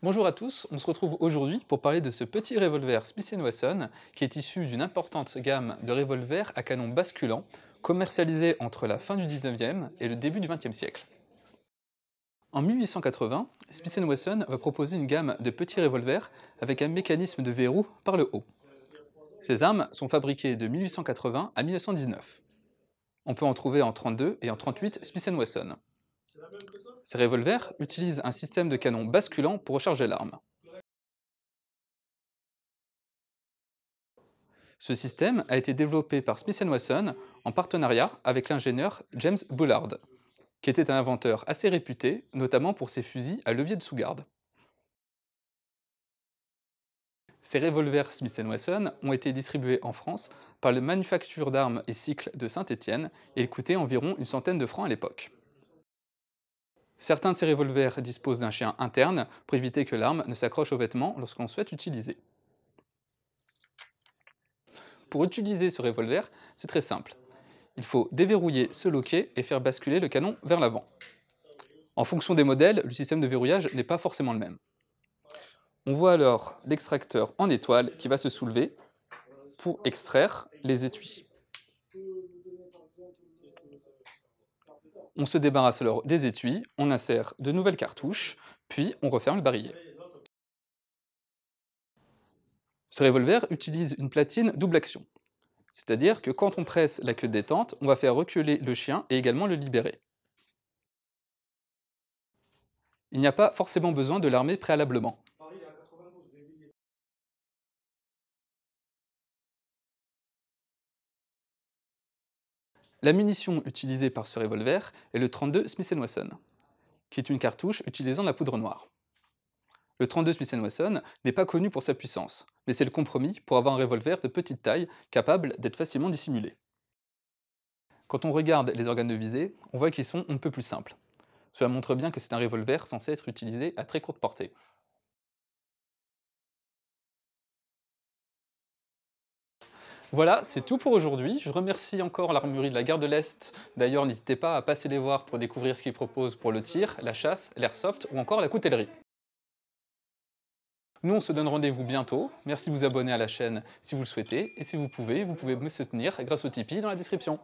Bonjour à tous, on se retrouve aujourd'hui pour parler de ce petit revolver Smith Wesson qui est issu d'une importante gamme de revolvers à canon basculant commercialisés entre la fin du 19e et le début du 20e siècle. En 1880, Smith Wesson va proposer une gamme de petits revolvers avec un mécanisme de verrou par le haut. Ces armes sont fabriquées de 1880 à 1919. On peut en trouver en 32 et en 38 Smith Wesson. Ces revolvers utilisent un système de canon basculant pour recharger l'arme. Ce système a été développé par Smith Wesson en partenariat avec l'ingénieur James Bullard, qui était un inventeur assez réputé, notamment pour ses fusils à levier de sous-garde. Ces revolvers Smith Wesson ont été distribués en France par le Manufacture d'armes et cycles de Saint-Étienne et ils coûtaient environ une centaine de francs à l'époque. Certains de ces revolvers disposent d'un chien interne pour éviter que l'arme ne s'accroche aux vêtements lorsqu'on souhaite utiliser. Pour utiliser ce revolver, c'est très simple. Il faut déverrouiller ce loquet et faire basculer le canon vers l'avant. En fonction des modèles, le système de verrouillage n'est pas forcément le même. On voit alors l'extracteur en étoile qui va se soulever pour extraire les étuis. On se débarrasse alors des étuis, on insère de nouvelles cartouches, puis on referme le barillet. Ce revolver utilise une platine double action, c'est-à-dire que quand on presse la queue de détente, on va faire reculer le chien et également le libérer. Il n'y a pas forcément besoin de l'armer préalablement. La munition utilisée par ce revolver est le 32 Smith Wesson, qui est une cartouche utilisant la poudre noire. Le 32 Smith Wesson n'est pas connu pour sa puissance, mais c'est le compromis pour avoir un revolver de petite taille capable d'être facilement dissimulé. Quand on regarde les organes de visée, on voit qu'ils sont un peu plus simples. Cela montre bien que c'est un revolver censé être utilisé à très courte portée. Voilà, c'est tout pour aujourd'hui. Je remercie encore l'Armurerie de la Gare de l'Est. D'ailleurs, n'hésitez pas à passer les voir pour découvrir ce qu'ils proposent pour le tir, la chasse, l'airsoft ou encore la coutellerie. Nous, on se donne rendez-vous bientôt. Merci de vous abonner à la chaîne si vous le souhaitez. Et si vous pouvez me soutenir grâce au Tipeee dans la description.